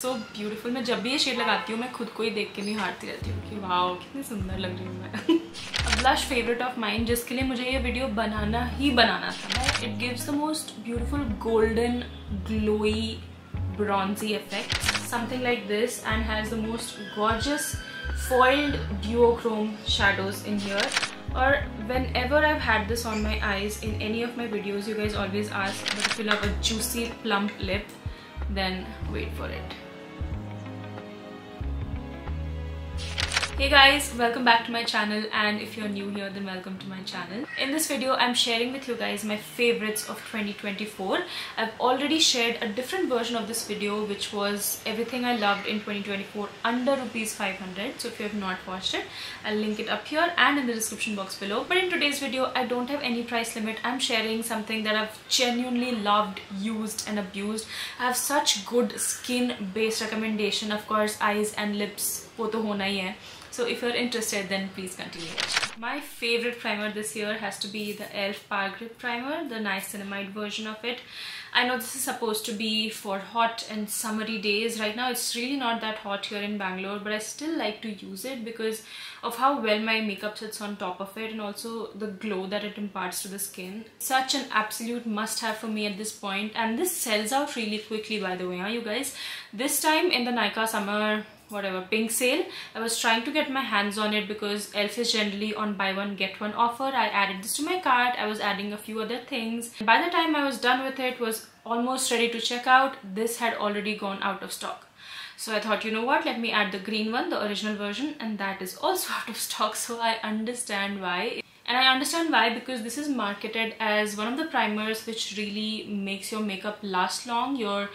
सो beautiful. मैं जब भी ये शेड लगाती हूँ मैं खुद को ही देख के नहीं हारती रहती हूँ कि वाह कितनी सुंदर लग रही हूँ मैं। ब्लश फेवरेट ऑफ माइन जिसके लिए मुझे ये वीडियो बनाना था। It gives the most beautiful golden glowy bronzy effect, something like this, and has the most gorgeous foiled duochrome shadows in here. Or whenever I've had this on my eyes in any of my videos, you guys always ask, but if you love a juicy plump lip, then wait for it. Hey guys, welcome back to my channel, and if you're new here then welcome to my channel. In this video I'm sharing with you guys my favorites of 2024. I've already shared a different version of this video which was everything I loved in 2024 under rupees 500. So if you have not watched it, I'll link it up here and in the description box below. But in today's video I don't have any price limit. I'm sharing something that I've genuinely loved, used and abused. I have such good skin based recommendation. Of course eyes and lips wo to hona hi hai. So if you're interested, then please continue watching. My favorite primer this year has to be the e.l.f. Power Grip Primer, the niacinamide version of it. I know this is supposed to be for hot and summery days. Right now it's really not that hot here in Bangalore, but I still like to use it because of how well my makeup sits on top of it and also the glow that it imparts to the skin. Such an absolute must-have for me at this point, and this sells out really quickly, by the way, huh, you guys? This time in the Nykaa summer pink sale, I was trying to get my hands on it because e.l.f. is generally on buy one get one offer. I added this to my cart. I was adding a few other things. By the time I was done with it, was almost ready to check out, this had already gone out of stock. So I thought, you know what, let me add the green one, the original version, and that is also out of stock. So I understand why. And I understand why, because this is marketed as one of the primers which really makes your makeup last long. Your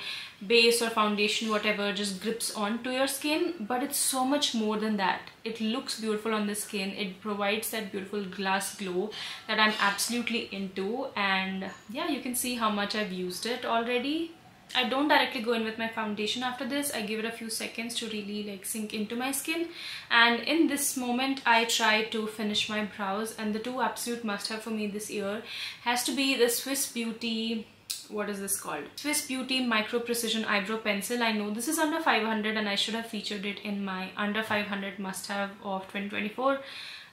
base or foundation, whatever, just grips onto your skin, but it's so much more than that. It looks beautiful on the skin. It provides that beautiful glass glow that I'm absolutely into, and yeah, you can see how much I've used it already. I don't directly go in with my foundation after this. I give it a few seconds to really like sink into my skin, and in this moment I try to finish my brows. And the two absolute must-have for me this year has to be the Swiss Beauty, what is this called? Swiss Beauty Micro Precision Eyebrow Pencil. I know this is under 500 and I should have featured it in my under 500 must-have of 2024.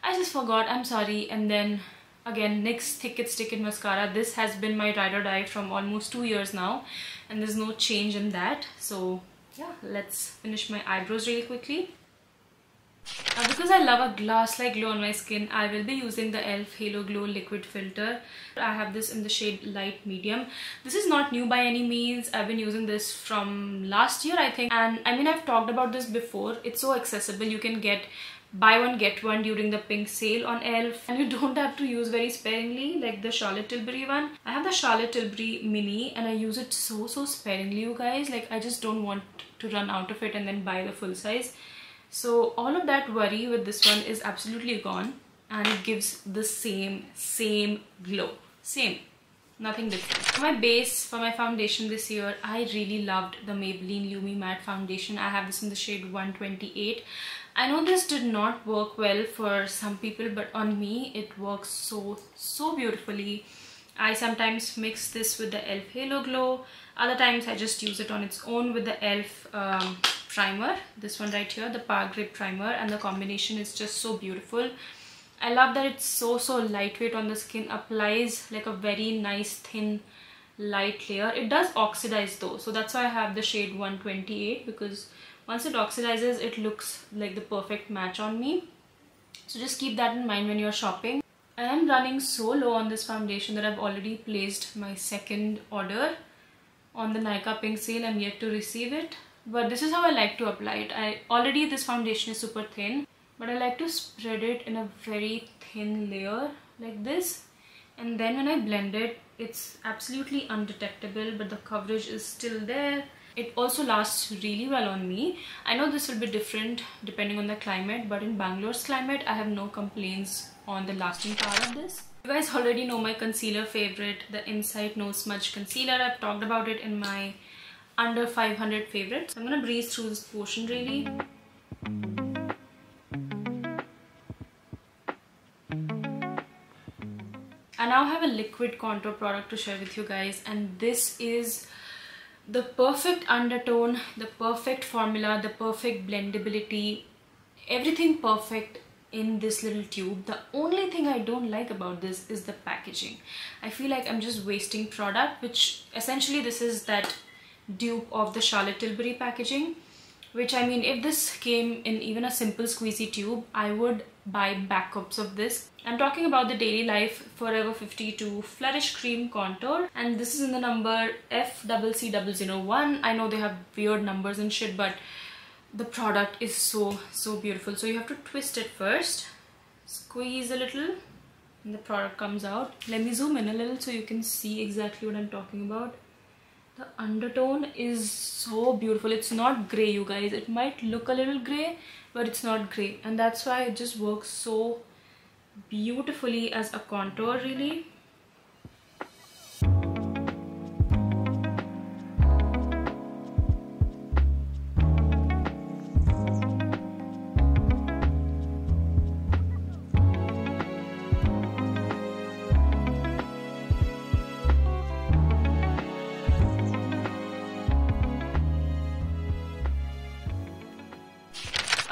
I just forgot, I'm sorry. And then again, NYX Thick It Stick It Mascara. This has been my ride or die from almost 2 years now, and there's no change in that. So yeah, let's finish my eyebrows really quickly. Because I love a glass-like glow on my skin, I will be using the e.l.f. Halo Glow Liquid Filter. I have this in the shade Light Medium. This is not new by any means. I've been using this from last year, I think. And I mean, I've talked about this before. It's so accessible. You can get buy one get one during the pink sale on e.l.f. and you don't have to use very sparingly like the Charlotte Tilbury one. I have the Charlotte Tilbury mini and I use it so sparingly, you guys. Like, I just don't want to run out of it and then buy the full size. So all of that worry with this one is absolutely gone, and it gives the same glow. Same. Nothing different. For my base, for my foundation this year, I really loved the Maybelline Lumi Matte Foundation. I have this in the shade 128. I know this did not work well for some people, but on me it works so beautifully. I sometimes mix this with the e.l.f. Halo Glow. Other times I just use it on its own with the e.l.f. Primer. This one right here, the Power Grip Primer, and the combination is just so beautiful. I love that it's so lightweight on the skin. Applies like a very nice thin light layer. It does oxidize though, so that's why I have the shade 128, because once it oxidizes it looks like the perfect match on me. So just keep that in mind when you're shopping. I am running so low on this foundation that I've already placed my second order on the Nykaa pink sale. I'm yet to receive it, but this is how I like to apply it. This foundation is super thin, but I like to spread it in a very thin layer like this, and then when I blend it, it's absolutely undetectable, but the coverage is still there. It also lasts really well on me. I know this will be different depending on the climate, but in Bangalore's climate, I have no complaints on the lasting power of this. You guys already know my concealer favorite, the Insight No Smudge Concealer. I've talked about it in my under 500 favorites. I'm gonna breeze through this portion really. I now have a liquid contour product to share with you guys, and this is The perfect undertone, the perfect formula, the perfect blendability, everything perfect in this little tube. The only thing I don't like about this is the packaging. I feel like I'm just wasting product, which essentially this is that dupe of the Charlotte Tilbury packaging, which, I mean, if this came in even a simple squeezy tube, I would buy backups of this. I'm talking about the Daily Life Forever 52 Flourish Cream Contour, and this is in the number FCC001. I know they have weird numbers and shit, but the product is so beautiful. So you have to twist it first, squeeze a little, and the product comes out. Let me zoom in a little so you can see exactly what I'm talking about. The undertone is so beautiful. It's not grey, you guys. It might look a little grey, but it's not grey, and that's why it just works so beautifully as a contour, really.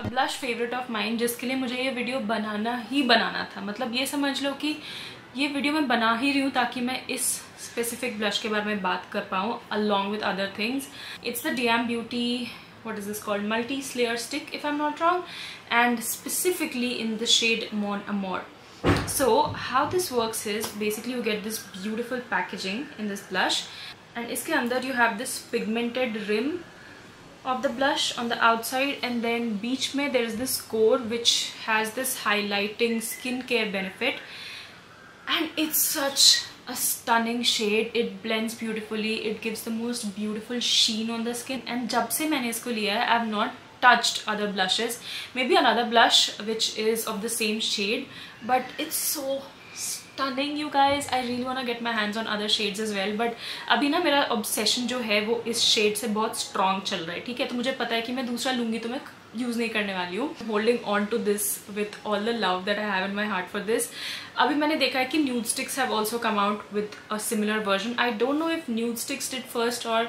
Blush favourite of mine, जिसके लिए मुझे ये video बनाना था, मतलब ये समझ लो कि ये वीडियो मैं बना ही रही हूँ ताकि मैं इस स्पेसिफिक ब्लश के बारे में बात कर पाऊँ along with other things. It's the DM Beauty, what is this called, multi slayer stick if I'm not wrong, and specifically in the shade Mon Amour. So how this works is basically you get this beautiful packaging in this blush, and iske andar you have this pigmented rim of the blush on the outside, and then beach mein there is this core which has this highlighting skincare benefit, and it's such a stunning shade. It blends beautifully, it gives the most beautiful sheen on the skin, and jab se maine isko liya hai, I have not touched other blushes. Maybe another blush which is of the same shade, but it's so stunning, you guys. I really want to get my hands on other shades as well, but अभी ना मेरा obsession जो है वो इस shade से बहुत strong चल रहा है, ठीक है? तो मुझे पता है कि मैं दूसरा लूँगी तो मैं यूज़ नहीं करने वाली हूँ. Holding on to this with all the love that I have in my heart for this. अभी मैंने देखा है कि nude sticks have also come out with a similar version. I don't know if nude sticks did first or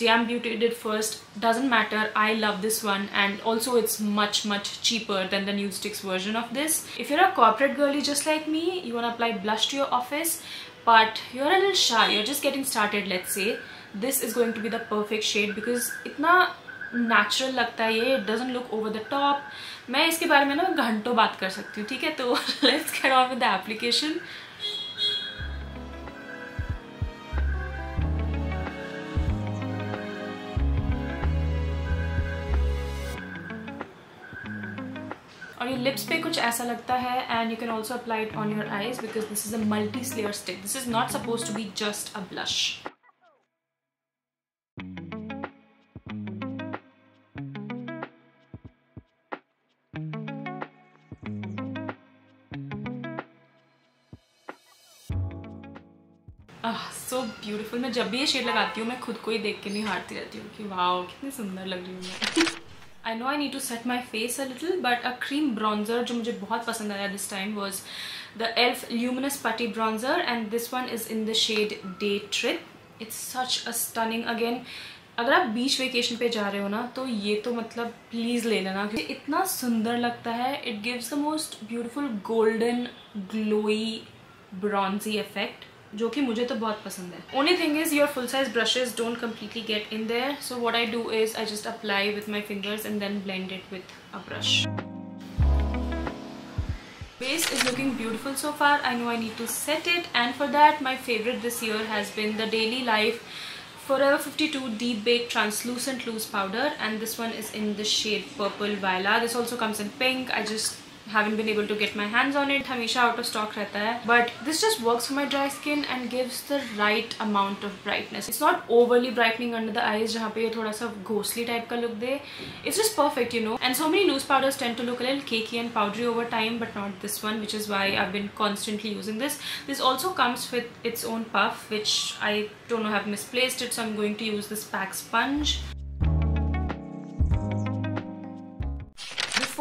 DM Beauty did first. Doesn't matter. I love this one, and also it's much cheaper than the nude sticks version of this. If you're a corporate girly just like me, you want to apply blush to your office, but you're a little shy, you're just getting started, let's say, this is going to be the perfect shade because इतना natural लगता है ये. It doesn't look over the top. मैं इसके बारे में ना घंटों बात कर सकती हूँ, ठीक है? तो let's get on with the application. और ये लिप्स पे कुछ ऐसा लगता है, and you can also apply it on your eyes because this is a multi slayer stick. This is not suppose to be just a blush. So beautiful. मैं जब भी ये शेड लगाती हूँ मैं खुद को ही देख के नहीं हारती रहती हूँ कि वाओ कितनी सुंदर लग रही हूँ मैं. I know I need to set my face a little, but a cream bronzer जो मुझे बहुत पसंद आया this time was the ELF Luminous Putty Bronzer, and this one is in the shade Day Trip. It's such a stunning, again, अगर आप बीच vacation पे जा रहे हो ना तो ये तो मतलब प्लीज़ ले लेना क्योंकि इतना सुंदर लगता है. It gives the most beautiful golden glowy bronzy effect, जो कि मुझे तो बहुत पसंद है. Only thing is your full size brushes don't completely get in there, so what I do is I just apply with my fingers and then blend it with a brush. Base is looking beautiful so far. I know I need to set it, and for that my favorite this year has been the Daily Life Forever 52 Deep Bake Translucent Loose Powder, and this one is in the shade Purple Viola. This also comes in pink. I just haven't been able to get my hands on it. हमेशा out of stock रहता है, but this just works for my dry skin and gives the right amount of brightness. It's not overly brightening under the eyes जहाँ पे ये थोड़ा सा ghostly type का look they. It's just perfect, you know. And so many loose powders tend to look a little cakey and powdery over time, but not this one, which is why I've been constantly using this. This also comes with its own puff, which I don't know, have misplaced it, so I'm going to use this PAC sponge.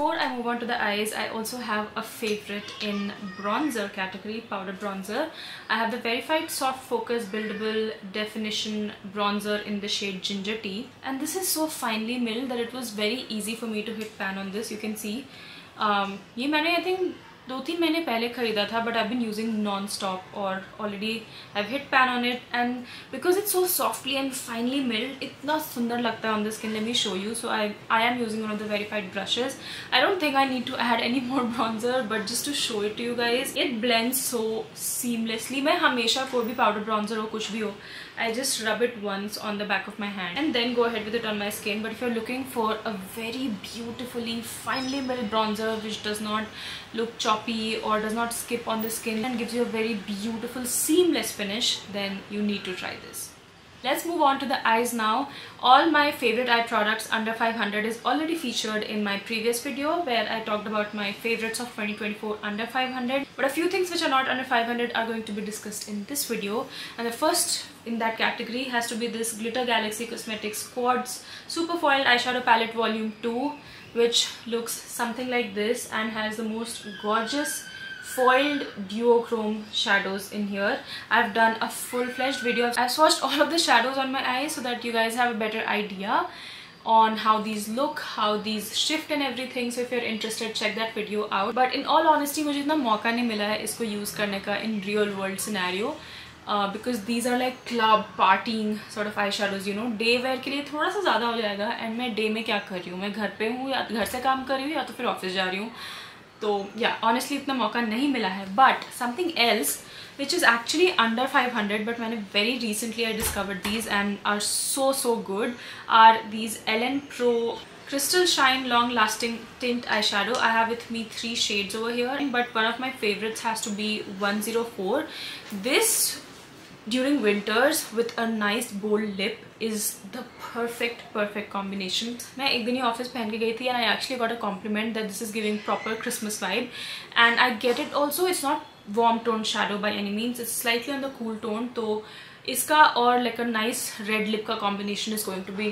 before I move on to the eyes, I also have a favorite in bronzer category, powder bronzer. I have the Verified Soft Focus Buildable Definition Bronzer in the shade Ginger Tea. And this is so finely milled that it was very easy for me to hit pan on this. You can see. ये मैंने I think 2-3 महीने पहले खरीदा था, but I've been using non-stop और already I've hit pan on it, and because it's so softly and finely milled, इतना सुंदर लगता है on the skin. Let me show you. So I am using one of the Verified brushes. I don't think I need to add any more bronzer, but just to show it to you guys, it blends so seamlessly. मैं हमेशा कोई भी powder bronzer हो कुछ भी हो, I just rub it once on the back of my hand and then go ahead with it on my skin. But if you're looking for a very beautifully finely milled bronzer which does not look choppy or does not skip on the skin and gives you a very beautiful seamless finish, then you need to try this. Let's move on to the eyes now. All my favorite eye products under 500 is already featured in my previous video where I talked about my favorites of 2024 under 500. But a few things which are not under 500 are going to be discussed in this video. And the first in that category has to be this Glitter Galaxy Cosmetics Quartz Super Foiled Eyeshadow Palette Volume 2, which looks something like this and has the most gorgeous foiled duochrome shadows in here. I've done a full-fledged video. I've swatched all of the shadows on my eyes so that you guys have a better idea on how these look, how these shift and everything. So if you're interested, check that video out. But in all honesty, मुझे इतना मौका नहीं मिला है इसको use करने का in real world scenario. Because these are like club partying sort of eyeshadows, you know. Day wear के लिए थोड़ा सा ज़्यादा हो जाएगा. And मैं day में क्या कर रही हूँ? मैं घर पे हूँ या घर से काम कर रही हूँ या तो फिर ऑफिस जा रही हूँ. तो yeah, honestly इतना मौका नहीं मिला है. But something else which is actually under 500, but मैंने very recently I discovered these and are so good, are these Ellen Pro Crystal Shine Long Lasting Tint Eyeshadow. I have with me 3 shades over here, but one of my favorites has to be 104. This during winters with a nice bold lip is the perfect combination. मैं एक दिन ही office पहन के गई थी and I actually got a compliment that this is giving proper Christmas vibe, and I get it also. It's not warm tone shadow by any means, it's slightly on the cool tone. तो इसका और like a nice red lip का combination is going to be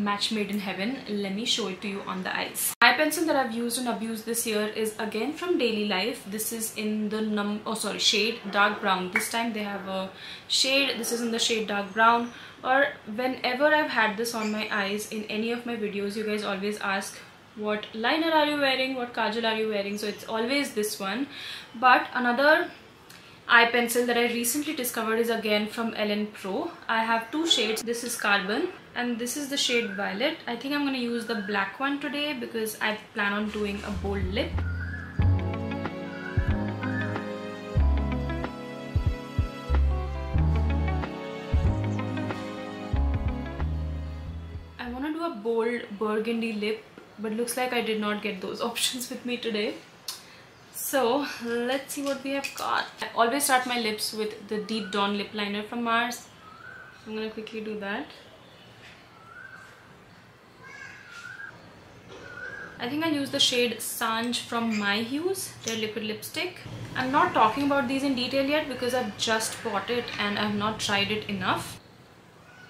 match made in heaven. Let me show it to you on the eyes. Eye pencil that I've used and abused this year is again from Daily Life. This is in the shade dark brown. This time they have a shade. This is in the shade dark brown. Or whenever I've had this on my eyes in any of my videos, you guys always ask what liner are you wearing, what kajal are you wearing, so it's always this one. But another eye pencil that I recently discovered is again from Ellen Pro. I have 2 shades. This is Carbon and this is the shade Violet. I think I'm going to use the black one today because I plan on doing a bold lip. I want to do a bold burgundy lip, but looks like I did not get those options with me today. So let's see what we have got. I always start my lips with the Deep Dawn lip liner from Mars. I'm gonna quickly do that. I think I'll use the shade Sanj from My Hues, their liquid lipstick. I'm not talking about these in detail yet because I've just bought it and I've not tried it enough.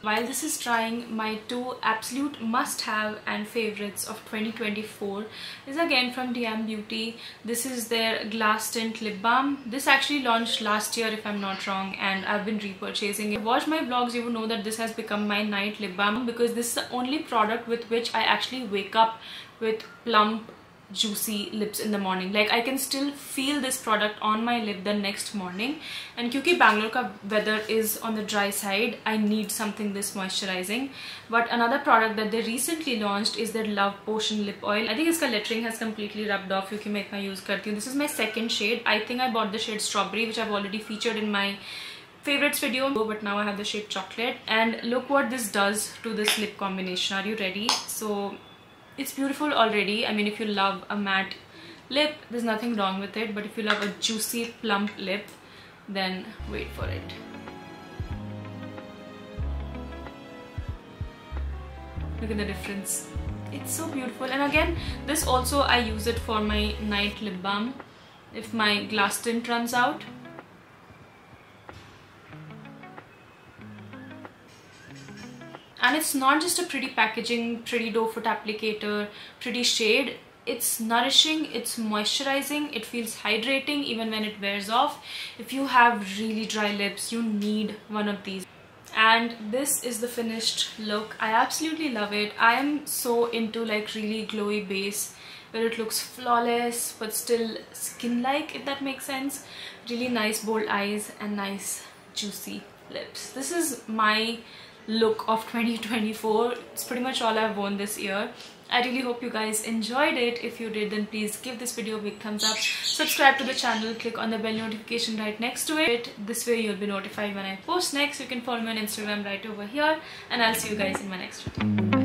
While this is trying, my 2 absolute must-have and favorites of 2024 is again from DM Beauty. This is their Glass Tint Lip Balm. This actually launched last year if I'm not wrong, and I've been repurchasing it. If you watch my vlogs, you will know that this has become my night lip balm because this is the only product with which I actually wake up with plump, juicy lips in the morning. Like I can still feel this product on my lip the next morning, and क्योंकि Bangalore का weather is on the dry side, I need something this moisturizing. But another product that they recently launched is their Love Potion Lip Oil. I think इसका lettering has completely rubbed off क्योंकि मैं इतना use करती हूँ. This is my second shade. I think I bought the shade Strawberry, which I've already featured in my favorites video, but now I have the shade Chocolate, and look what this does to this lip combination. Are you ready? So it's beautiful already. I mean, if you love a matte lip, there's nothing wrong with it, but if you love a juicy plump lip, then wait for it. Look at the difference. It's so beautiful. And again, this also I use it for my night lip balm if my glass tint runs out. And it's not just a pretty packaging, pretty doe foot applicator, pretty shade. It's nourishing, it's moisturizing, it feels hydrating even when it wears off. If you have really dry lips, you need one of these. And this is the finished look. I absolutely love it. I am so into like really glowy base where it looks flawless but still skin-like, if that makes sense. Really nice bold eyes and nice juicy lips. This is my look of 2024. It's pretty much all I've worn this year. I really hope you guys enjoyed it. If you did, then please give this video a big thumbs up, subscribe to the channel, click on the bell notification right next to it. This way you'll be notified when I post next. You can follow me on Instagram right over here, and I'll see you guys in my next video.